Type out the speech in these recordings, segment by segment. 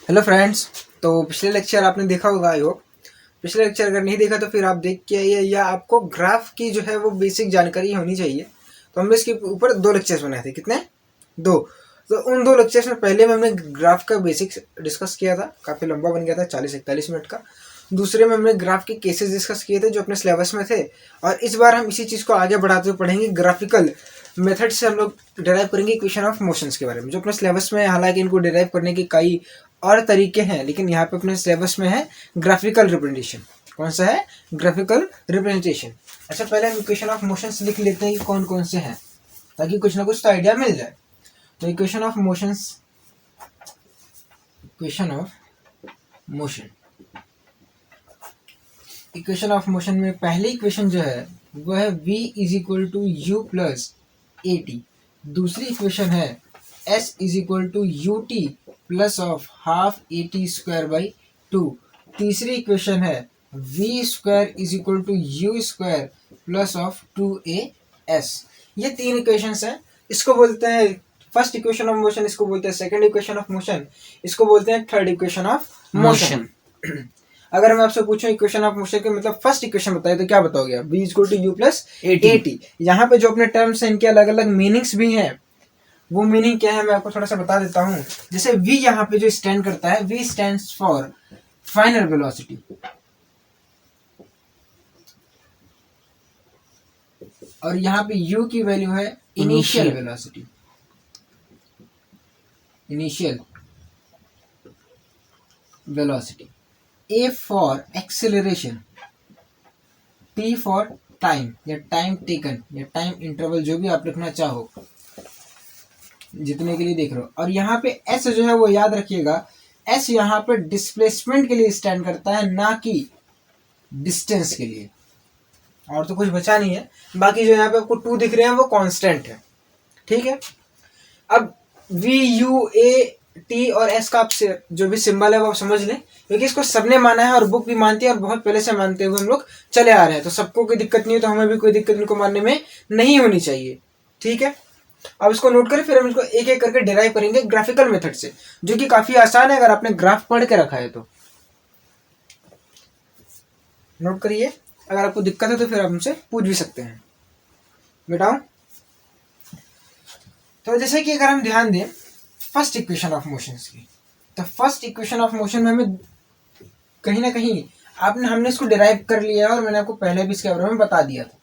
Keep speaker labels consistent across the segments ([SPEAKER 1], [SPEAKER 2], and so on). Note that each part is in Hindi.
[SPEAKER 1] Hello friends. तो पिछले लेक्चर आपने देखा होगा, आई होप। पिछले लेक्चर अगर नहीं देखा तो फिर आप देख के आइए, या आपको ग्राफ की जो है वो बेसिक जानकारी होनी चाहिए। तो हमने इसके ऊपर 2 लेक्चर्स बनाए थे। कितने? 2। तो उन 2 लेक्चर्स में पहले में हमने ग्राफ का बेसिक्स डिस्कस किया था, काफ़ी लंबा बन गया था, 40-41 मिनट का। दूसरे में हमने ग्राफ के केसेस डिस्कस किए थे जो अपने सिलेबस में थे। और इस बार हम इसी चीज़ को आगे बढ़ाते हुए पढ़ेंगे, ग्राफिकल मेथड से हम लोग डिराइव करेंगे इक्वेशन ऑफ मोशंस के बारे में, जो अपने सिलेबस में है। हालांकि इनको डिराइव करने के कई और तरीके हैं, लेकिन यहाँ पे अपने सिलेबस में है ग्राफिकल रिप्रेजेंटेशन। कौन सा है? Graphical representation. अच्छा, पहले हम इक्वेशन ऑफ मोशंस लिख लेते हैं कि कौन कौन से हैं, ताकि कुछ ना कुछ तो आइडिया मिल जाए। तो equation of motions, equation of motion, equation of motion में पहली इक्वेशन जो है वो है v is equal to u plus a t. दूसरी इक्वेशन है s is equal to u t plus of half a t square by 2। तीसरी इक्वेशन है v square is equal to u square plus of 2as। ये 3 इक्वेशंस हैं। इसको बोलते हैं फर्स्ट इक्वेशन ऑफ मोशन, इसको बोलते हैं सेकंड इक्वेशन ऑफ मोशन, इसको बोलते हैं थर्ड इक्वेशन ऑफ मोशन। अगर मैं आपसे पूछूं इक्वेशन ऑफ मोशन के मतलब फर्स्ट इक्वेशन बताइए तो क्या बताओगे आप? v equal to u plus a t. यहाँ पे जो अपने टर्म्स हैं इनके अलग अलग मीनिंग्स भी हैं। वो मीनिंग क्या है मैं आपको थोड़ा सा बता देता हूँ। जैसे v यहाँ पे जो स्टैंड करता है, v stands for final velocity, और यहाँ पे u की वैल्यू है initial velocity, initial velocity. A for acceleration, T for time या टाइम टेकन या टाइम इंटरवल, जो भी आप लिखना चाहो, जितने के लिए देख रहे हो। और यहाँ पे S जो है वो याद रखिएगा, S यहाँ पे डिस्प्लेसमेंट के लिए स्टैंड करता है, ना कि डिस्टेंस के लिए। और तो कुछ बचा नहीं है। बाकी जो यहाँ पे आपको 2 दिख रहे हैं वो कांस्टेंट है, ठीक है। अब V U A T और S का आप जो भी सिंबल है वो आप समझ लें, क्योंकि इसको सबने माना है और बुक भी मानती है और बहुत पहले से मानते हुए हम लोग चले आ रहे हैं। तो सबको कोई दिक्कत नहीं है, तो हमें भी कोई दिक्कत इनको मानने में नहीं होनी चाहिए, ठीक है। अब इसको नोट करें, फिर हम इसको एक एक करके डिराइव करेंगे ग्राफिकल मेथड से, जो कि काफी आसान है अगर आपने ग्राफ पढ़ के रखा है तो। नोट करिए, अगर आपको दिक्कत है तो फिर आप हमसे पूछ भी सकते हैं। बेटाओ, तो जैसे कि अगर हम ध्यान दें फर्स्ट इक्वेशन ऑफ मोशन की, तो फर्स्ट इक्वेशन ऑफ मोशन में हमें कहीं ना कहीं हमने इसको डिराइव कर लिया है, और मैंने आपको पहले भी इसके बारे में बता दिया था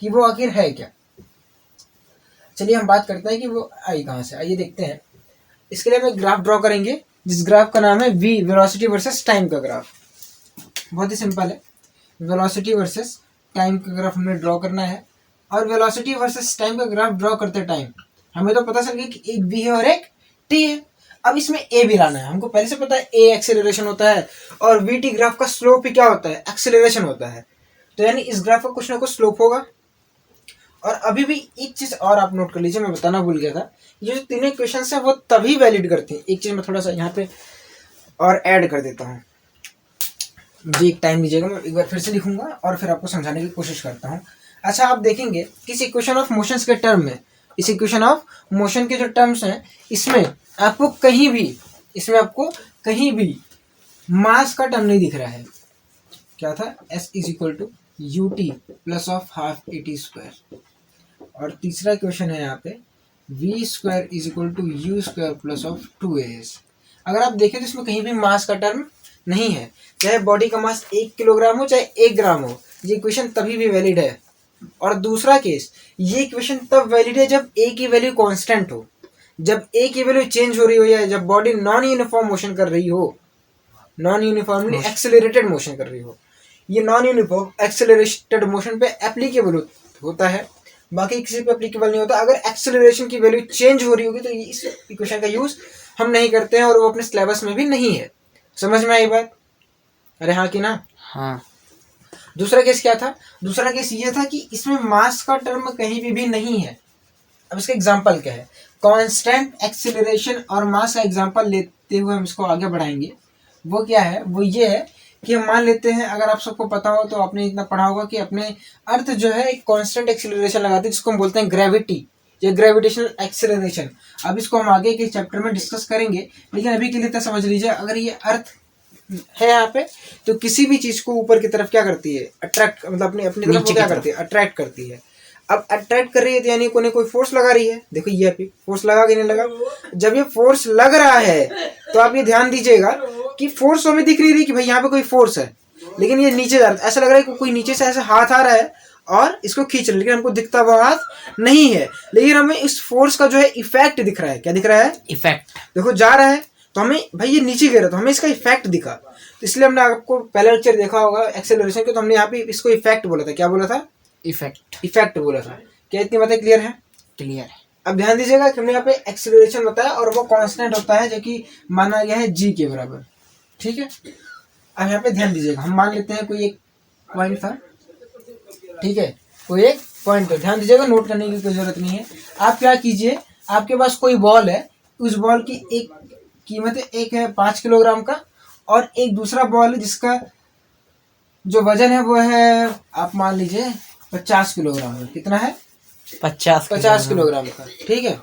[SPEAKER 1] कि वो आखिर है क्या। चलिए हम बात करते हैं कि वो आई कहाँ से। आइए देखते हैं। इसके लिए हम एक ग्राफ ड्रॉ करेंगे, जिस ग्राफ का नाम है v, वेलोसिटी वर्सेस टाइम का ग्राफ। बहुत ही सिंपल है, वेलोसिटी वर्सेस टाइम का ग्राफ हमें ड्रॉ करना है। और वेलोसिटी वर्सेस टाइम का ग्राफ ड्रॉ करते टाइम हमें तो पता चल गया कि एक v है और एक t है। अब इसमें a भी लाना है। हमको पहले से पता है a एक्सेलरेशन होता है, और vt ग्राफ का स्लोप ही क्या होता है? एक्सेलरेशन होता है। तो यानी इस ग्राफ का कुछ ना कुछ स्लोप होगा। और अभी भी एक चीज और आप नोट कर लीजिए, मैं बताना भूल गया था। ये जो तीनों इक्वेशन है वो तभी वैलिड करती हैं। एक चीज मैं थोड़ा सा यहाँ पे और ऐड कर देता हूँ, जी एक टाइम दीजिएगा, मैं एक बार फिर से लिखूंगा और फिर आपको समझाने की कोशिश करता हूँ। अच्छा, आप देखेंगे किस इक्वेशन ऑफ मोशंस के टर्म में, इस इक्वेशन ऑफ मोशन के जो टर्म्स हैं इसमें आपको कहीं भी, इसमें आपको कहीं भी मास का टर्म नहीं दिख रहा है। क्या था? s is equal to u t plus of half a t square. और तीसरा क्वेश्चन है यहाँ पे v square is equal to u square plus of 2as। अगर आप देखें तो इसमें कहीं भी मास का टर्म नहीं है। चाहे बॉडी का मास 1 किलोग्राम हो चाहे 1 ग्राम हो, ये इक्वेशन तभी भी वैलिड है। और दूसरा केस, ये इक्वेशन तब वैलिड है जब a की वैल्यू कांस्टेंट हो, जब a की वैल्यू चेंज हो रही हो, या जब बॉडी नॉन यूनिफॉर्म मोशन कर रही हो, नॉन यूनिफॉर्मली एक्सेलरेटेड मोशन कर रही हो। ये नॉन यूनिफॉर्म एक्सेलरेटेड मोशन पे एप्लीकेबल होता है, बाकी किसी पे एप्लीकेबल नहीं होता। अगर एक्सेलरेशन की वैल्यू चेंज हो रही होगी तो इस इक्वेशन का यूज हम नहीं करते हैं, और वो अपने सिलेबस में भी नहीं है। समझ में आई बात? अरे हाँ कि ना? हाँ। दूसरा केस क्या था? दूसरा केस ये था कि इसमें मास का टर्म कहीं भी नहीं है। अब इसका एग्जांपल क्या है? कांस्टेंट एक्सेलरेशन और मास का एग्जांपल लेते हुए हम इसको आगे बढ़ाएंगे। वो क्या है? वो ये है कि हम मान लेते हैं, अगर आप सबको पता हो तो आपने इतना पढ़ा होगा कि अपने अर्थ जो है एक कांस्टेंट एक्सेलरेशन लगाते हैं, जिसको हम बोलते हैं ग्रेविटी, ये ग्रेविटेशनल एक्सेलरेशन। अब इसको हम आगे के चैप्टर में डिस्कस करेंगे, लेकिन अभी के लिए तो समझ लीजिए, अगर ये अर्थ है यहाँ पे तो किसी भी चीज को ऊपर की तरफ क्या करती है, अट्रैक्ट, मतलब अपनी अपनी तरफ क्या करती है, अट्रैक्ट करती है। अब अट्रैक्ट कर रही है तो यानी कोई फोर्स लगा रही है। देखो ये पे फोर्स लगा कि नहीं लगा। जब ये फोर्स लग रहा है तो आप ये ध्यान दीजिएगा कि फोर्स हमें दिख नहीं रही कि भाई यहाँ पे कोई फोर्स है, लेकिन ये नीचे जा रहा है, ऐसा लग रहा है कि कोई नीचे से ऐसा हाथ आ रहा है और इसको खींच रहा है, लेकिन हमको दिखता हुआ हाथ नहीं है, लेकिन हमें इस फोर्स का जो है इफेक्ट दिख रहा है। क्या दिख रहा है? इफेक्ट। देखो जा रहा है तो हमें भाई ये नीचे गिरा तो हमें इसका इफेक्ट दिखा, तो इसलिए हमने आपको पहला लेक्चर देखा होगा एक्सेलरेशन के, तो हमने यहाँ पे इसको इफेक्ट बोला था। क्या बोला था? इफेक्ट बोला था। क्या इतनी बातें क्लियर है? क्लियर है। अब ध्यान दीजिएगा कि हमने यहाँ पे एक्सेलरेशन बताया और वो कांस्टेंट होता है जो कि माना गया है g के बराबर। ठीक है, अब यहाँ पे ध्यान दीजिएगा, हम मान लेते हैं कोई एक पॉइंट था। ठीक है, कोई एक पॉइंट, ध्यान दीजिएगा, नोट करने की कोई जरूरत नहीं है। आप क्या कीजिए, आपके पास कोई बॉल है, उस बॉल की एक कीमत है, एक है 5 किलोग्राम का और एक दूसरा बॉल है जिसका जो वजन है वो है, आप मान लीजिए 50 किलोग्राम है। कितना है? 50 किलोग्राम का। ठीक है,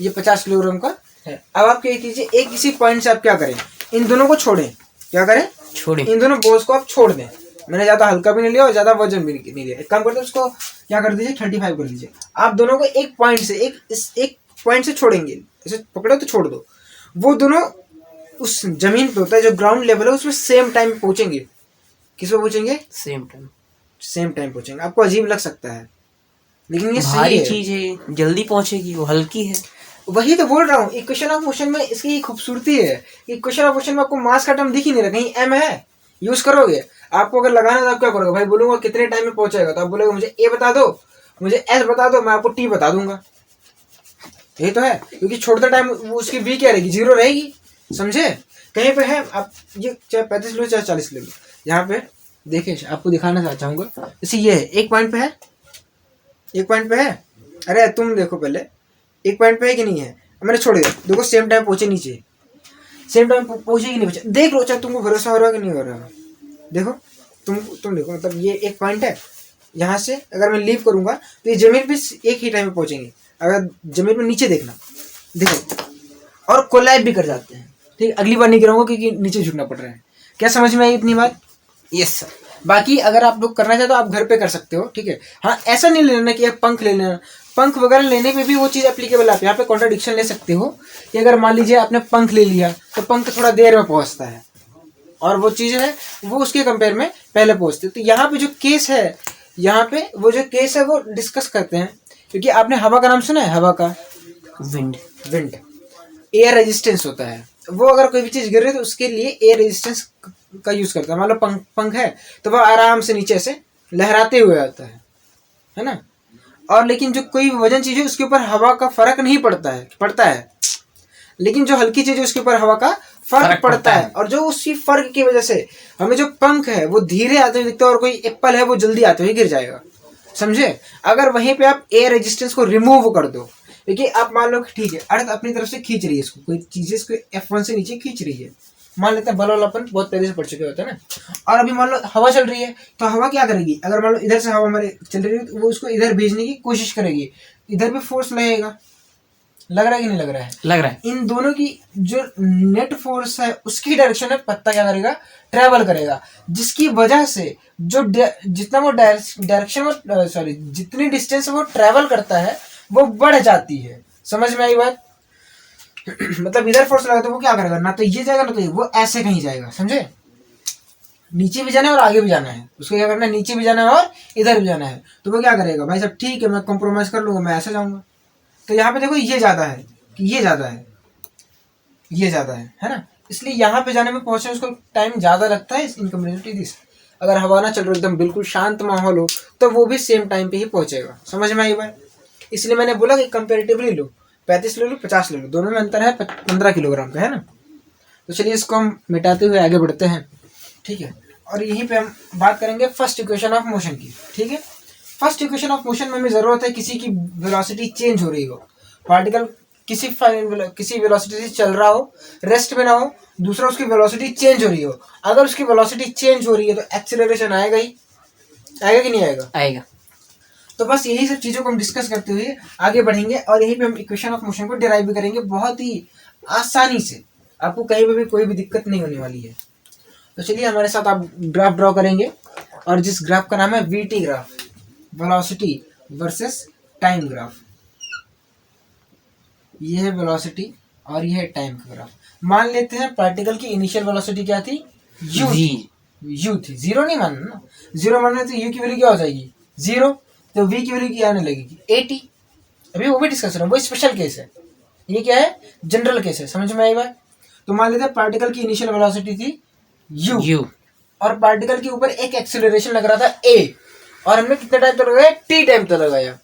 [SPEAKER 1] ये 50 किलोग्राम का है। अब आप क्या कीजिए, एक किसी पॉइंट से आप क्या करें, इन दोनों को छोड़ें। क्या करें? छोड़ें। इन दोनों बॉल्स को आप छोड़ दें। मैंने ज्यादा हल्का भी नहीं लिया और ज्यादा वजन भी नहीं लिया। एक काम करते हैं, उसको क्या कर दीजिए, 35 कर दीजिए। आप दोनों को एक पॉइंट से एक पॉइंट से छोड़ेंगे, इसे पकड़ो तो छोड़ दो। वो दोनों उस जमीन पे होता है जो ग्राउंड लेवल है, उसमें सेम टाइम पे पहुंचेंगे। किस पे पहुंचेंगे? सेम टाइम पहुंचेंगे। आपको अजीब लग सकता है, लेकिन ये
[SPEAKER 2] भारी चीज है, जल्दी पहुंचेगी, वो हल्की है।
[SPEAKER 1] वही तो बोल रहा हूँ, इक्वेशन ऑफ मोशन में इसकी खूबसूरती है। इक्वेशन ऑफ मोशन में आपको मास का टर्म दिख ही नहीं रहा, कहीं एम है, यूज करोगे। आपको अगर लगाना तो आप क्या करोगे, भाई बोलूंगा कितने टाइम में पहुंचेगा, तो आप बोलोगे मुझे ए बता दो, मुझे एस बता दो, मैं आपको टी बता दूंगा। यही तो है, क्योंकि छोड़ते टाइम उसकी बी क्या रहेगी, 0 रहेगी। समझे? कहीं पे है, आप ये चाहे 35 लो चाहे 40 ले लो, यहाँ पे देखिए आपको दिखाना चाहूंगा। जैसे ये है, एक पॉइंट पे है, एक पॉइंट पे है। अरे तुम देखो पहले, एक पॉइंट पे है कि नहीं है? मैंने छोड़ दिया, देखो सेम टाइम पहुंचे नीचे, सेम टाइम पहुंचे कि नहीं पहुंचे, देख लो, चाहे तुमको भरोसा हो रहा है कि नहीं हो रहा है। देखो तुम देखो, मतलब ये एक पॉइंट है, यहाँ से अगर मैं लीव करूंगा तो ये जमीन पे एक ही टाइम में पहुंचेंगे। अगर जमीन में नीचे देखना, देखो, और कोलैब भी कर जाते हैं। ठीक, अगली बार नहीं गिराऊंगा क्योंकि नीचे झुकना पड़ रहा है। क्या समझ में आई इतनी बात? Yes sir. बाकी अगर आप लोग करना चाहे तो आप घर पे कर सकते हो। ठीक है, हाँ, ऐसा नहीं लेना कि एक पंख ले लेना, पंख वगैरह लेने पे भी वो चीज़ एप्लीकेबल है। आप यहाँ पे कॉन्ट्राडिक्शन ले सकते हो कि अगर मान लीजिए आपने पंख ले लिया तो पंख थोड़ा देर में पहुंचता है और वो चीज़ है वो उसके कंपेयर में पहले पहुंचती है। तो यहाँ पे जो केस है, यहाँ पे वो जो केस है वो डिस्कस करते हैं, क्योंकि आपने हवा का नाम सुना है, हवा का? विंड एयर रेजिस्टेंस होता है। वो अगर कोई भी चीज़ गिर रही है तो उसके लिए एयर रेजिस्टेंस का यूज करता है। मान लो पंख है तो वह आराम से नीचे से लहराते हुए आता है ना। और लेकिन जो कोई वजन चीज है उसके ऊपर हवा का फर्क नहीं पड़ता है, लेकिन जो हल्की चीज है उसके ऊपर हवा का फर्क पड़ता है। और जो उसी फर्क की वजह से हमें जो पंख है वो धीरे आते हुए दिखता है और कोई एप्पल है वो जल्दी आते हुए गिर जाएगा। समझे? अगर वहीं पे आप एयर रेजिस्टेंस को रिमूव कर दो, देखिए आप मान लो कि ठीक है, अर्थ अपनी तरफ से खींच रही है इसको, कोई चीज इसको F1 से नीचे खींच रही है। मान लेते हैं बल वाला अपन बहुत पहले से पढ़ चुके होते हैं ना। और अभी मान लो हवा चल रही है, तो हवा क्या करेगी, अगर मान लो इधर से हवा हमारे चल रही है तो वो उसको इधर भेजने की कोशिश करेगी, इधर भी फोर्स लगेगा। लग रहा है कि नहीं लग रहा है? लग रहा है। इन दोनों की जो नेट फोर्स है उसकी डायरेक्शन में पत्ता क्या करेगा, ट्रेवल करेगा, जिसकी वजह से जो जितना वो डायरेक्शन वो सॉरी जितनी डिस्टेंस वो ट्रेवल करता है वो बढ़ जाती है। समझ में आई बात? मतलब इधर फोर्स लगा तो वो क्या करेगा, ना तो ये जाएगा ना तो ये, वो ऐसे कहीं जाएगा। समझे? नीचे भी जाना है और आगे भी जाना है, उसको क्या करना है, नीचे भी जाना है और इधर भी जाना है। तो वो क्या करेगा, भाई साहब ठीक है मैं कॉम्प्रोमाइज कर लूंगा, मैं ऐसे जाऊंगा। तो यहाँ पे देखो ये ज्यादा है कि ये ज्यादा है, ये ज्यादा है ना, इसलिए यहाँ पे जाने में पहुंचने उसको टाइम ज्यादा लगता है इन कम्पेरेटिव दिस। अगर हवा ना चल रही एकदम बिल्कुल शांत माहौल हो तो वो भी सेम टाइम पे ही पहुंचेगा। समझ में आई बात? इसलिए मैंने बोला कि कंपेरेटिवली लो, 35 ले लो 50 ले लो, दोनों में अंतर है 15 किलोग्राम का, है ना। तो चलिए इसको हम मिटाते हुए आगे बढ़ते हैं। ठीक है, और यहीं पे हम बात करेंगे फर्स्ट इक्वेशन ऑफ मोशन की। ठीक है, फर्स्ट इक्वेशन ऑफ मोशन में हमें जरूरत है किसी की वेलोसिटी चेंज हो रही हो, पार्टिकल किसी वेलोसिटी से चल रहा हो, रेस्ट में ना हो, दूसरा उसकी वेलोसिटी चेंज हो रही हो। अगर उसकी वेलोसिटी चेंज हो रही है तो एक्सेलरेशन आएगा ही, आएगा कि नहीं आएगा? आएगा। तो बस यही सब चीज़ों को हम डिस्कस करते हुए आगे बढ़ेंगे और यहीं पे हम इक्वेशन ऑफ मोशन को डिराइव भी करेंगे बहुत ही आसानी से। आपको कहीं भी कोई भी दिक्कत नहीं होने वाली है। तो चलिए हमारे साथ आप ग्राफ ड्रॉ करेंगे और जिस ग्राफ का नाम है VT graph, velocity versus time graph. ये है वेलोसिटी और ये है टाइम का ग्राफ। मान लेते हैं पार्टिकल की इनिशियल वेलोसिटी क्या थी? u थी। जीरो नहीं मानना ना, जीरो मानना तो u की वैल्यू क्या हो जाएगी? जीरो। तो v की वैल्यू क्या आने लगेगी? 80। अभी वो भी डिस्कस कर रहा हूँ, वो स्पेशल केस है, ये क्या है? जनरल केस है। समझ में आई बात? तो मान लेते हैं पार्टिकल की इनिशियल वेलोसिटी थी u और पार्टिकल के ऊपर एक एक्सेलरेशन लग रहा था a और हमने कितने टाइम तक लगाया? t टाइम तक लगाया।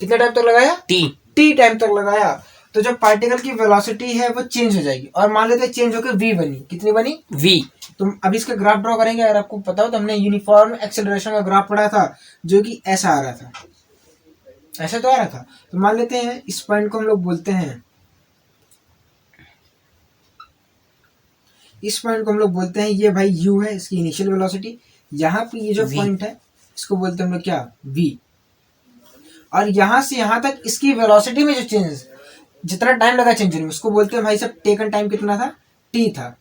[SPEAKER 1] कितने टाइम तक लगाया? t टाइम तक लगाया। तो जब पार्टिकल की वेलोसिटी है वो चेंज हो जाएगी और मान लेते हैं चेंज होकर v बनी। कितनी बनी? v। तो अभी इसका ग्राफ ड्रॉ करेंगे। अगर आपको पता हो तो हमने यूनिफॉर्म एक्सेलरेशन का ग्राफ पढ़ा था जो कि ऐसा आ रहा था, ऐसा तो आ रहा था। तो मान लेते हैं इस पॉइंट को हम लोग बोलते हैं, इस पॉइंट को हम लोग बोलते हैं ये भाई u है, इसकी इनिशियल वेलोसिटी। यहाँ पे ये जो पॉइंट है इसको बोलते हैं हम लोग क्या? v। और यहाँ से यहाँ तक इसकी वेलोसिटी में जो चेंज, जितना टाइम लगा चेंज होने में, उसको बोलते हैं भाई साहब टेकन टाइम कितना था? t था।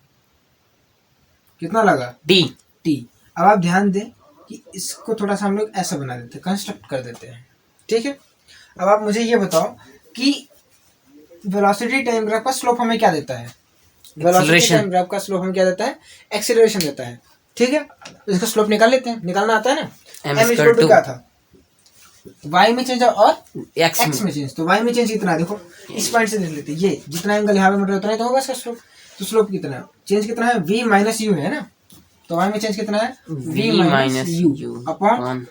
[SPEAKER 1] कितना लगा? t। अब आप ध्यान दें कि इसको थोड़ा सा हम लोग ऐसा बना देते हैं, कंस्ट्रक्ट कर देते हैं, ठीक है। अब आप मुझे ये बताओ कि वेलोसिटी टाइम ग्राफ का स्लोप हमें क्या देता है? वेलोसिटी टाइम ग्राफ का स्लोप हमें क्या देता है? एक्सेलरेशन देता है, ठीक है। तो इसका स्लोप निकाल लेते हैं, निकालना आता है ना। m इक्वल टू क्या था? y में चेंज और x में चेंज। तो y में चेंज कितना है? देखो इस पॉइंट से देख लेते हैं, ये जितना एंगल यहाँ पे मिल रहा है उतना ही तो होगा इसका स्लोप। तो स्लोप कितना है? चेंज कितना है? v माइनस यू है ना। तो y में चेंज कितना है? v माइनस यू अपॉन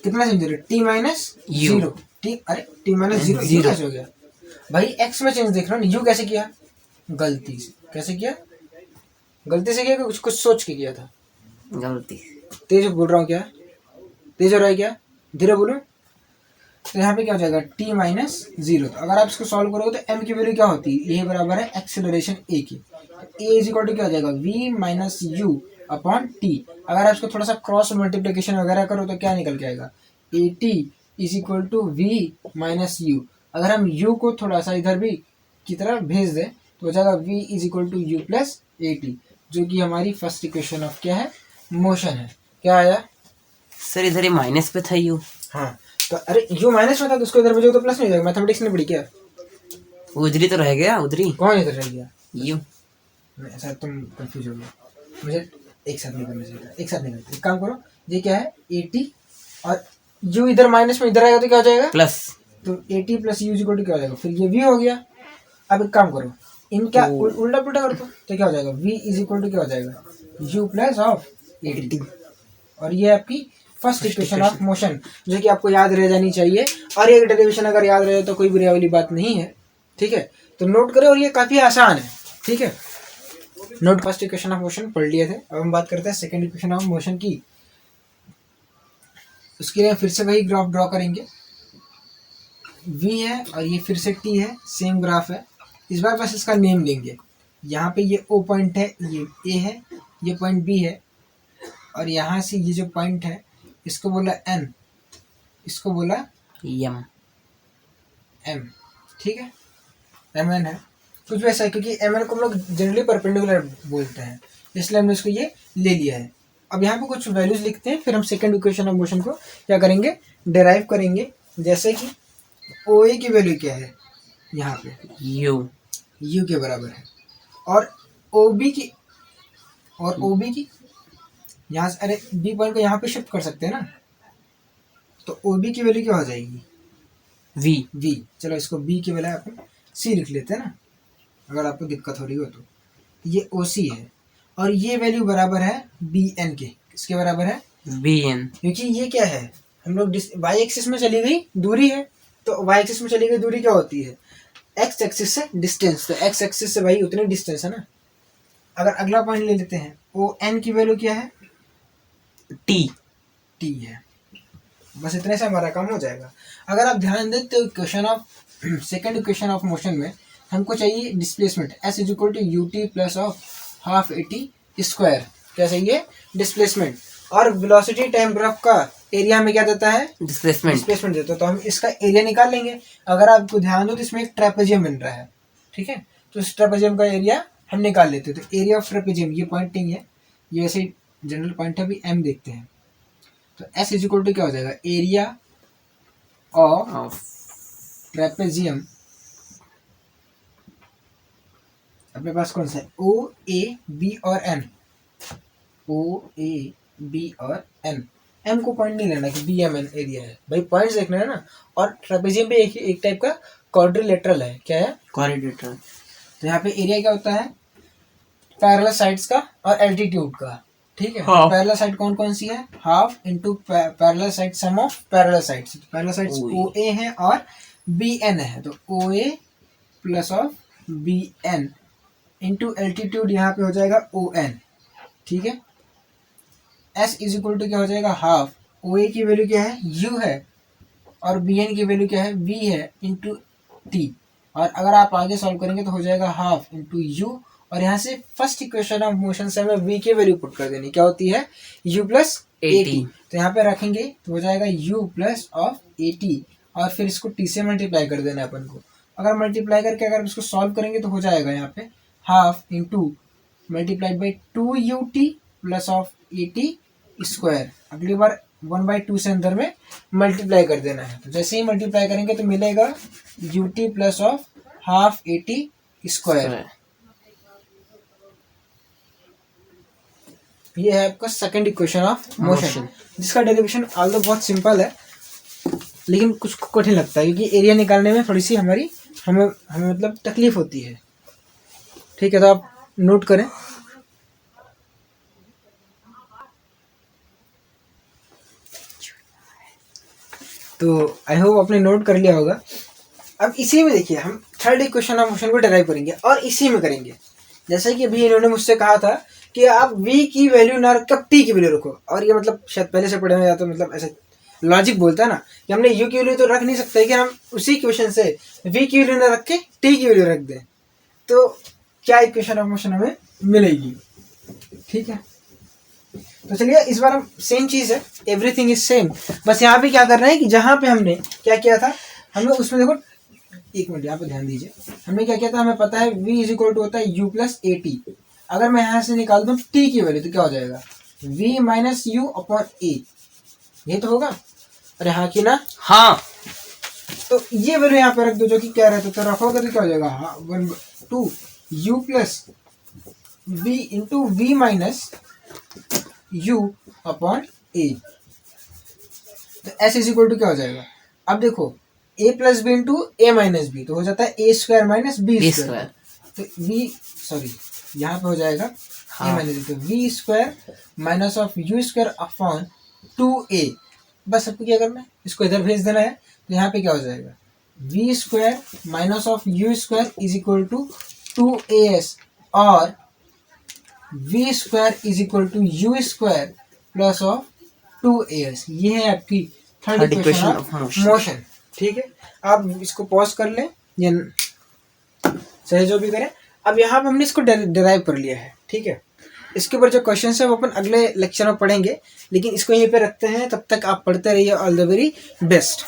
[SPEAKER 1] कितना चेंज हो रहा है? t minus zero. अरे t माइनस जीरो कैसे हो गया भाई? x में चेंज देख रहा हूँ, u कैसे किया? गलती से। कैसे किया? गलती से किया कि कुछ सोच के किया था? गलती। तेज बोल रहा हूँ क्या? तेज हो रहा है क्या? धीरे बोलो। तो यहाँ पे क्या हो जाएगा? t minus zero. तो अगर आप इसको सॉल्व करोगे तो m की वैल्यू क्या होती है? ये बराबर है एक्सेलरेशन a की। a इज इक्वल टू क्या हो जाएगा? v minus you upon t। अगर आप इसको थोड़ा सा क्रॉस मल्टीप्लिकेशन वगैरह करो तो क्या निकल के आएगा? at is equal to v minus u. अगर हम u को थोड़ा सा इधर भी की तरफ भेज दें तो हो जाएगा v is equal to u plus at, जो कि हमारी फर्स्ट इक्वेशन ऑफ क्या है? मोशन है। क्या आया
[SPEAKER 2] सर? इधर ही माइनस पे था u।
[SPEAKER 1] हाँ तो अरे u माइनस में था तो उसको इधर भेजो तो प्लस नहीं हो जाएगा। मैथमेटिक्स ने पढ़ी क्या?
[SPEAKER 2] उधरी तो रह गया। उधरी
[SPEAKER 1] कौन इधर रह गया?
[SPEAKER 2] u।
[SPEAKER 1] सर तुम कंफ्यूज हो गए, मुझे एक साथ नहीं करना चाहिए था। एक साथ नहीं करते, एक काम करो, ये क्या है? 80 और u इधर माइनस में इधर आएगा तो क्या हो जाएगा? प्लस। तो 80 प्लस यू इक्वल टू क्या हो जाएगा? फिर ये v हो गया। अब एक काम करो, इनका उल्टा पुल्टा कर दो तो क्या हो जाएगा? v इज इक्वल टू क्या हो जाएगा? u plus of 80। और ये आपकी फर्स्ट इक्वेशन ऑफ मोशन जो कि आपको याद रह जानी चाहिए। और ये डेरिवेशन अगर याद रहे तो कोई बुरी वाली बात नहीं है, ठीक है। तो नोट करें और ये काफ़ी आसान है, ठीक है। Node first equation of motion पढ़ लिए थे। अब हम बात करते हैं सेकंड इक्वेशन ऑफ मोशन की। उसके लिए फिर से वही ग्राफ ड्रॉ करेंगे। v है और ये फिर से t है, सेम ग्राफ है। इस बार बस इसका नेम लेंगे। यहाँ पे ये o पॉइंट है, ये a है, ये पॉइंट b है और यहाँ से ये जो पॉइंट है इसको बोला n, इसको बोला m, ठीक है। mn है कुछ वैसा है क्योंकि mn को हम लोग जनरली परपेंडिकुलर बोलते हैं, इसलिए हमने इसको ये ले लिया है। अब यहाँ पे कुछ वैल्यूज लिखते हैं, फिर हम सेकंड इक्वेशन ऑफ मोशन को क्या करेंगे? डिराइव करेंगे। जैसे कि OA की वैल्यू क्या है? यहाँ पे u के बराबर है और OB की यहाँ से, अरे B पॉइंट को यहाँ पे शिफ्ट कर सकते हैं ना, तो OB की वैल्यू क्या हो जाएगी? v। चलो इसको B की वैल्यू अपन C लिख लेते हैं ना, अगर आपको दिक्कत हो रही हो तो। ये OC है और ये वैल्यू बराबर है BN के। किसके बराबर है? BN। क्योंकि ये क्या है? हम लोग y एक्सिस में चली गई दूरी है, तो y एक्सिस में चली गई दूरी क्या होती है? x एक्सिस से डिस्टेंस। तो x एक्सिस से भाई उतनी डिस्टेंस है ना। अगर अगला पॉइंट ले लेते हैं, ON की वैल्यू क्या है? t है। बस इतने से हमारा काम हो जाएगा। अगर आप ध्यान दें तो equation of second equation of motion में हमको चाहिए displacement s is equal to ut plus of half 80 square. क्या चाहिए? डिस्प्लेसमेंट। और वेलोसिटी टाइम ग्राफ का एरिया में क्या देता है,
[SPEAKER 2] डिस्प्लेसमेंट।
[SPEAKER 1] डिस्प्लेसमेंट देता है। तो हम इसका एरिया निकाल लेंगे। अगर आपको ध्यान दो तो इसमें एक ट्रेपेजियम बन रहा है, ठीक है, तो इस ट्रेपेजियम का एरिया हम निकाल लेते हैं। तो एरिया ऑफ ट्रेपेजियम, ये पॉइंट नहीं है, ये वैसे जनरल पॉइंट है, अभी एम देखते हैं। तो एस इज इक्वल टू क्या हो जाएगा, एरिया ऑफ ट्रेपेजियम, अपने पास कौन सा है, ओ ए बी और एन, ओ ए बी और एन। एम को पॉइंट नहीं लेना कि बी एम एन एरिया है, भाई पॉइंट्स देखना है ना। और ट्रेपेजियम पे एक टाइप का क्वाड्रिलेटरल है, क्या है,
[SPEAKER 2] क्वाड्रिलेटरल।
[SPEAKER 1] तो यहाँ पे एरिया क्या होता है, पैरेलल साइड्स का और एल्टीट्यूड का, ठीक है।
[SPEAKER 2] हाँ।
[SPEAKER 1] पैरेलल साइड कौन कौन सी है, half into parallel side sum of parallel sides. Parallel sides O A है और बी एन है, तो O A plus of B N into altitude यहाँ पे हो जाएगा ओ एन, ठीक है। एस इज इक्वल टू क्या हो जाएगा, हाफ ओ ए की वैल्यू क्या है, यू है, और बी एन की वैल्यू क्या है, वी है, इंटू टी। और अगर आप आगे सॉल्व करेंगे तो हो जाएगा हाफ इंटू यू, और यहाँ से फर्स्ट इक्वेशन ऑफ मोशन से हमें वी की वैल्यू पुट कर देनी, क्या होती है, यू प्लस ए टी। तो यहाँ पे रखेंगे तो हो जाएगा you plus of A T, और फिर इसको टी से मल्टीप्लाई कर देना है अपन को। अगर मल्टीप्लाई करके अगर इसको सॉल्व करेंगे तो हो जाएगा यहाँ पे half into multiplied by 2ut plus of A t square. अगली बार 1/2 से अंदर में मल्टीप्लाई कर देना है। तो जैसे ही मल्टीप्लाई करेंगे तो मिलेगा ut plus of half a t square. ये है आपका सेकंड इक्वेशन ऑफ मोशन, जिसका डेरिवेशन ऑल्दो बहुत सिंपल है, लेकिन कुछ कठिन लगता है, क्योंकि एरिया निकालने में थोड़ी सी हमें मतलब तकलीफ होती है, ठीक है। तो आप नोट करें। तो आई होप आपने नोट कर लिया होगा। अब इसी में देखिए हम थर्ड इक्वेशन ऑफ मोशन को डिराइव करेंगे, और इसी में करेंगे। जैसे कि अभी इन्होंने मुझसे कहा था कि आप v की वैल्यू ना रख टी की वैल्यू रखो, और ये मतलब शायद पहले से पढ़े हुए, या तो मतलब ऐसे लॉजिक बोलता है ना कि हमने u की वैल्यू तो रख नहीं सकते कि हम उसी इक्वेशन से v की वैल्यू ना रख के t की वैल्यू रख दें, तो क्या इक्वेशन ऑफ मोशन हमें मिलेगी, ठीक है। तो चलिए इस बार हम सेम चीज़ है, एवरीथिंग इज सेम, बस यहाँ पे क्या कर रहे हैं कि जहाँ पे हमने क्या किया था, हमें उसमें देखो, एक मिनट यहाँ पे ध्यान दीजिए, हमने क्या किया था, हमें पता है v इज इक्वल टू होता है u प्लस ए टी। अगर मैं यहाँ से निकाल दूँ t की वैल्यू तो क्या हो जाएगा, v माइनस यू अपॉन ए, ये तो होगा, अरे हाँ कि ना,
[SPEAKER 2] हाँ।
[SPEAKER 1] तो ये वैल्यू यहाँ पे रख दो, जो कि क्या रहता है, तो रखोगे तो क्या हो जाएगा, हाँ 1/2 u plus v into V minus u upon A. तो s इज इक्वल टू क्या हो जाएगा, अब देखो a plus b into a minus b, तो हो जाता है a square minus b square. तो v सॉरी यहाँ पे हो जाएगा a माइनस बी, तो v square minus of u square upon 2a। बस सबको क्या करना है, इसको इधर भेज देना है। तो यहाँ पे क्या हो जाएगा, v square minus of u square is equal to 2as, और v square is equal to u square plus of 2as। ये है आपकी थर्ड इक्वेशन ऑफ मोशन, ठीक है। आप इसको पॉज कर लें या चाहे जो भी करें। अब यहाँ पे हमने इसको डिराइव कर लिया है, ठीक है। इसके ऊपर जो क्वेश्चन है वो अपन अगले लेक्चर में पढ़ेंगे, लेकिन इसको यहीं पे रखते हैं। तब तक आप पढ़ते रहिए। All the very best.